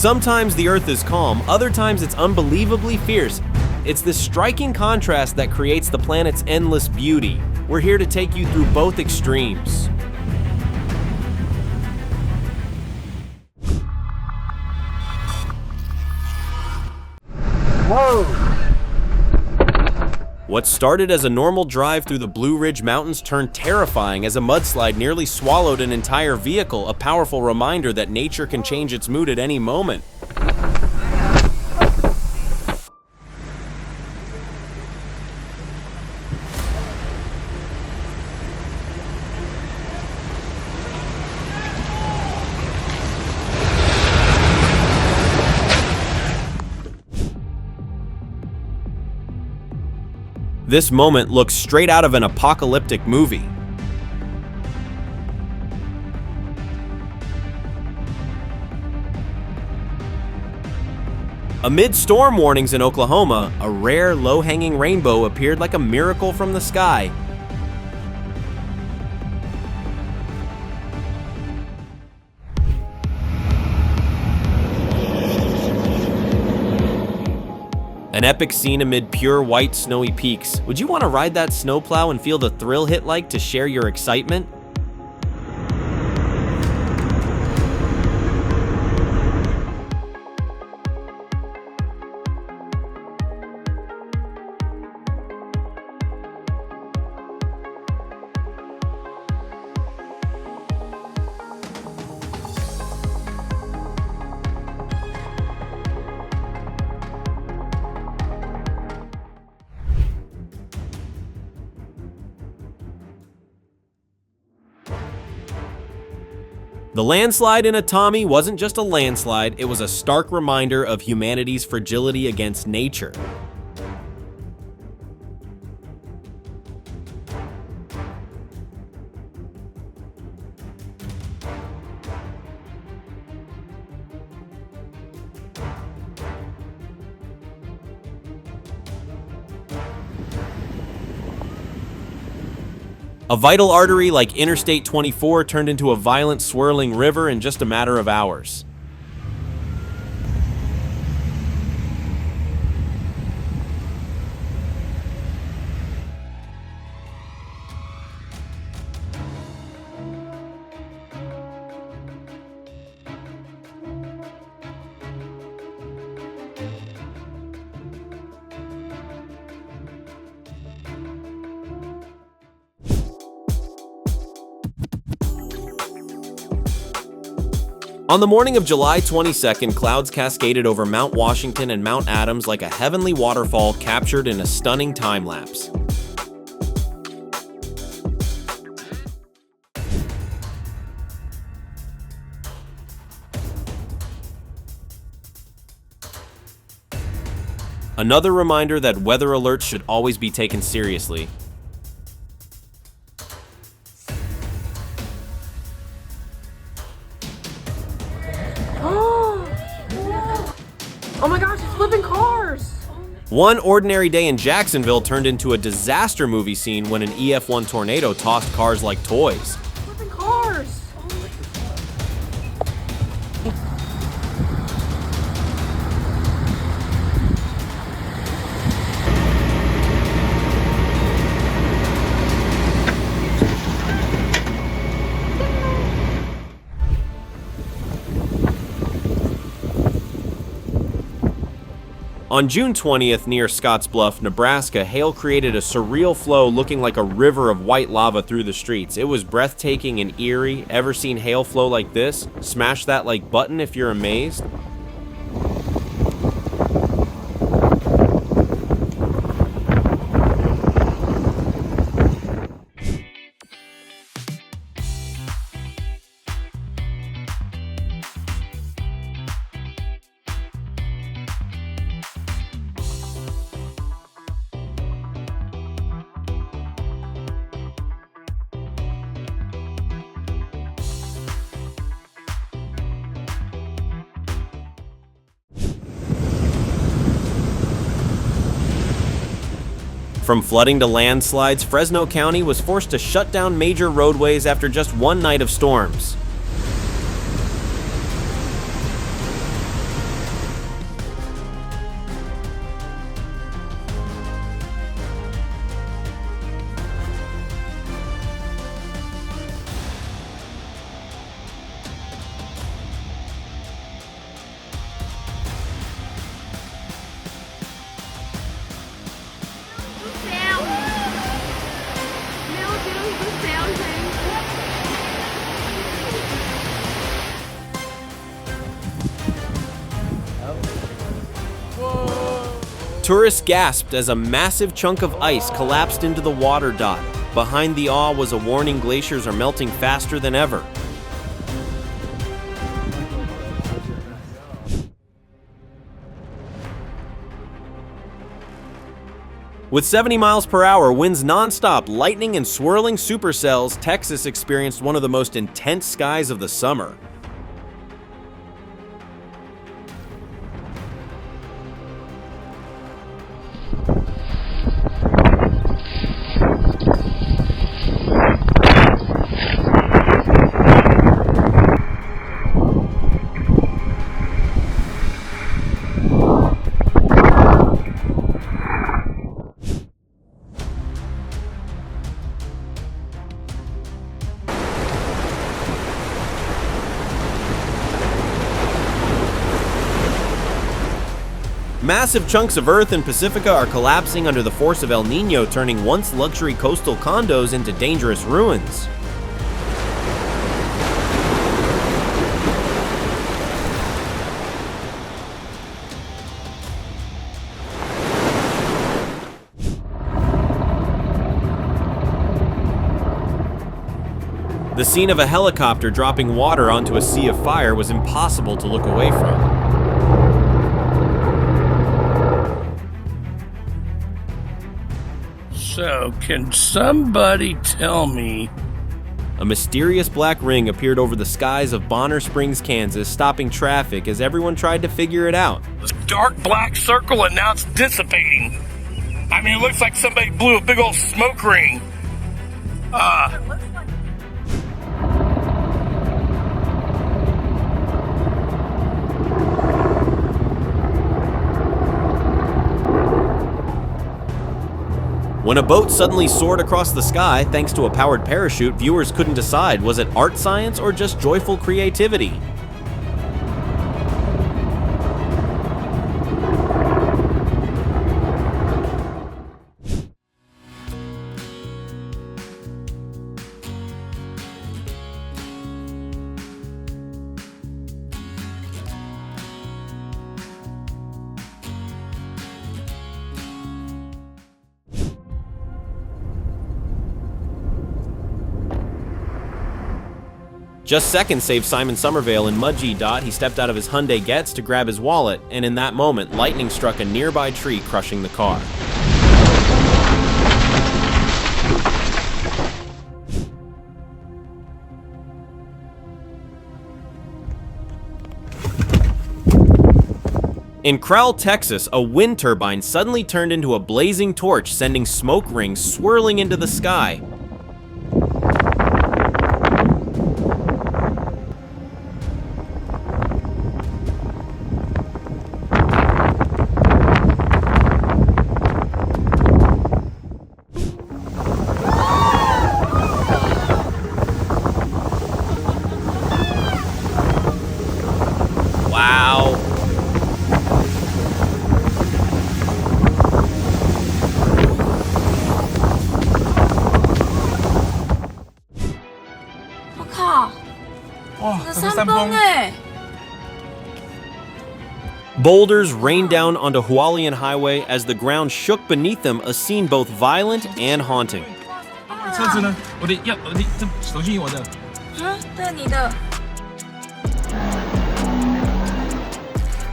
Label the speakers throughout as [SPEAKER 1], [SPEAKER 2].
[SPEAKER 1] Sometimes the Earth is calm, other times it's unbelievably fierce. It's this striking contrast that creates the planet's endless beauty. We're here to take you through both extremes.
[SPEAKER 2] Whoa!
[SPEAKER 1] What started as a normal drive through the Blue Ridge Mountains turned terrifying as a mudslide nearly swallowed an entire vehicle, a powerful reminder that nature can change its mood at any moment. This moment looks straight out of an apocalyptic movie. Amid storm warnings in Oklahoma, a rare low-hanging rainbow appeared like a miracle from the sky. An epic scene amid pure white snowy peaks. Would you want to ride that snowplow and feel the thrill hit like to share your excitement? The landslide in Atami wasn't just a landslide, it was a stark reminder of humanity's fragility against nature. A vital artery like Interstate 24 turned into a violent, swirling river in just a matter of hours. On the morning of July 22nd, clouds cascaded over Mount Washington and Mount Adams like a heavenly waterfall captured in a stunning time-lapse. Another reminder that weather alerts should always be taken seriously.
[SPEAKER 2] Oh my gosh, it's flipping cars!
[SPEAKER 1] One ordinary day in Jacksonville turned into a disaster movie scene when an EF1 tornado tossed cars like toys.
[SPEAKER 2] Flipping cars!
[SPEAKER 1] On June 20th, near Scottsbluff, Nebraska, hail created a surreal flow looking like a river of white lava through the streets. It was breathtaking and eerie. Ever seen hail flow like this? Smash that like button if you're amazed. From flooding to landslides, Fresno County was forced to shut down major roadways after just one night of storms. Tourists gasped as a massive chunk of ice collapsed into the water dot. Behind the awe was a warning glaciers are melting faster than ever. With 70 miles per hour, winds nonstop, lightning and swirling supercells, Texas experienced one of the most intense skies of the summer. Massive chunks of Earth in Pacifica are collapsing under the force of El Niño, turning once luxury coastal condos into dangerous ruins. The scene of a helicopter dropping water onto a sea of fire was impossible to look away from.
[SPEAKER 3] So, can somebody tell me?
[SPEAKER 1] A mysterious black ring appeared over the skies of Bonner Springs, Kansas, stopping traffic as everyone tried to figure it out.
[SPEAKER 3] This dark black circle and now it's dissipating. I mean, it looks like somebody blew a big old smoke ring.
[SPEAKER 1] When a boat suddenly soared across the sky thanks to a powered parachute, viewers couldn't decide, was it art science or just joyful creativity? Just seconds saved Simon Somerville in Mudgee. He stepped out of his Hyundai Getz to grab his wallet, and in that moment, lightning struck a nearby tree, crushing the car. In Crowell, Texas, a wind turbine suddenly turned into a blazing torch, sending smoke rings swirling into the sky. Wow. Boulders rained down onto Hualien Highway as the ground shook beneath them, a scene both violent and haunting.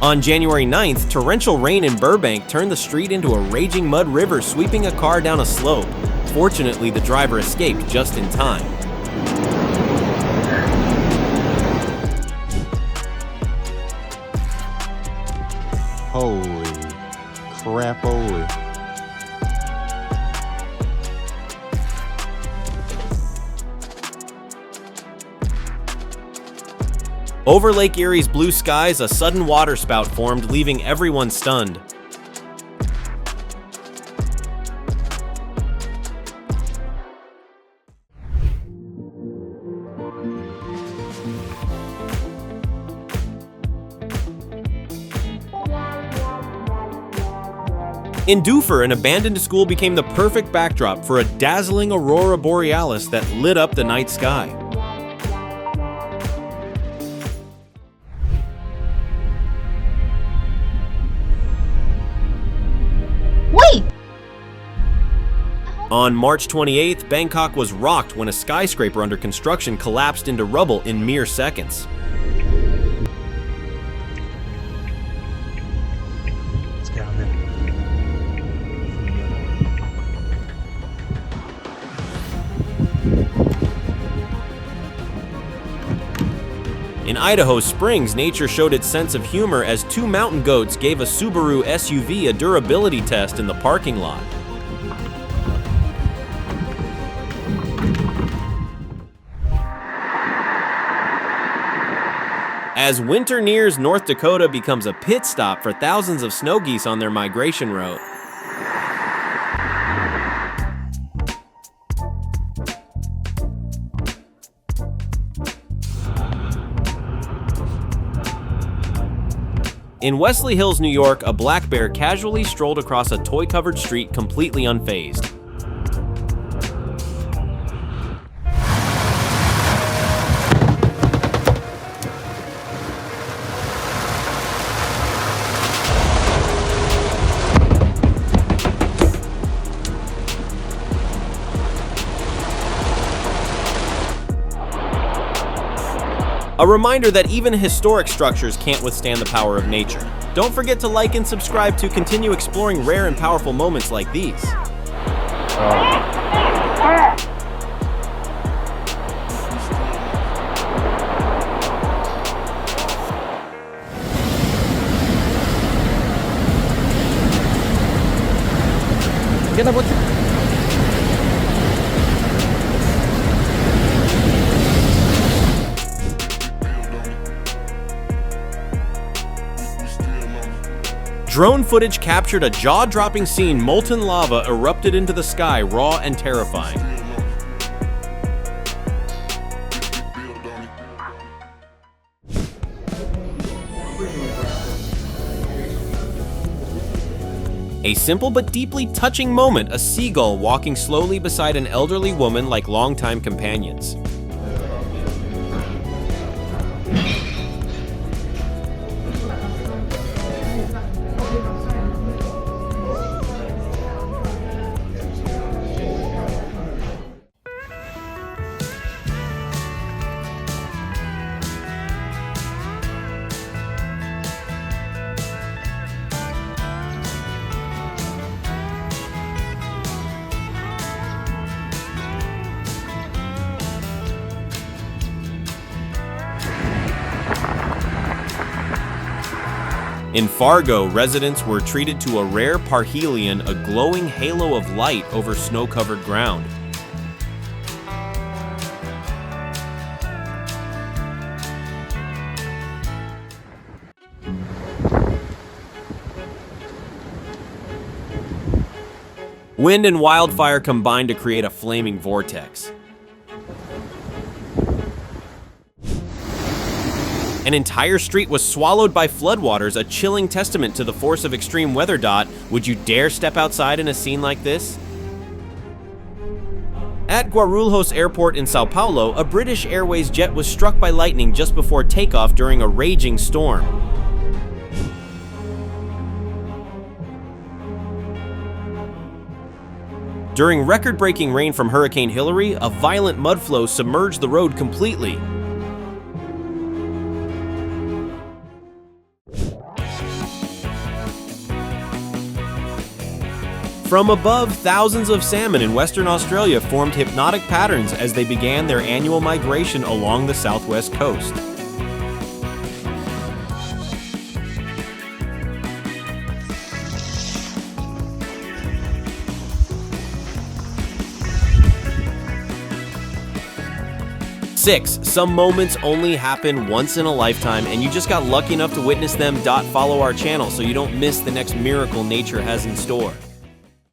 [SPEAKER 1] On January 9th, torrential rain in Burbank turned the street into a raging mud river, sweeping a car down a slope. Fortunately, the driver escaped just in time.
[SPEAKER 4] Holy crap-oli.
[SPEAKER 1] Over Lake Erie's blue skies, a sudden waterspout formed, leaving everyone stunned. In Doofer, an abandoned school became the perfect backdrop for a dazzling aurora borealis that lit up the night sky. On March 28th, Bangkok was rocked when a skyscraper under construction collapsed into rubble in mere seconds.
[SPEAKER 5] Let's get on there.
[SPEAKER 1] In Idaho Springs, nature showed its sense of humor as two mountain goats gave a Subaru SUV a durability test in the parking lot. As winter nears, North Dakota becomes a pit stop for thousands of snow geese on their migration route. In Wesley Hills, New York, a black bear casually strolled across a toy-covered street completely unfazed. A reminder that even historic structures can't withstand the power of nature. Don't forget to like and subscribe to continue exploring rare and powerful moments like these. Drone footage captured a jaw-dropping scene. Molten lava erupted into the sky, raw and terrifying. A simple but deeply touching moment, a seagull walking slowly beside an elderly woman like longtime companions. In Fargo, residents were treated to a rare parhelion, a glowing halo of light over snow-covered ground. Wind and wildfire combined to create a flaming vortex. An entire street was swallowed by floodwaters, a chilling testament to the force of extreme weather. Would you dare step outside in a scene like this? At Guarulhos Airport in Sao Paulo, a British Airways jet was struck by lightning just before takeoff during a raging storm. During record-breaking rain from Hurricane Hilary, a violent mudflow submerged the road completely. From above, thousands of salmon in Western Australia formed hypnotic patterns as they began their annual migration along the southwest coast. Some moments only happen once in a lifetime, and you just got lucky enough to witness them. Follow our channel so you don't miss the next miracle nature has in store.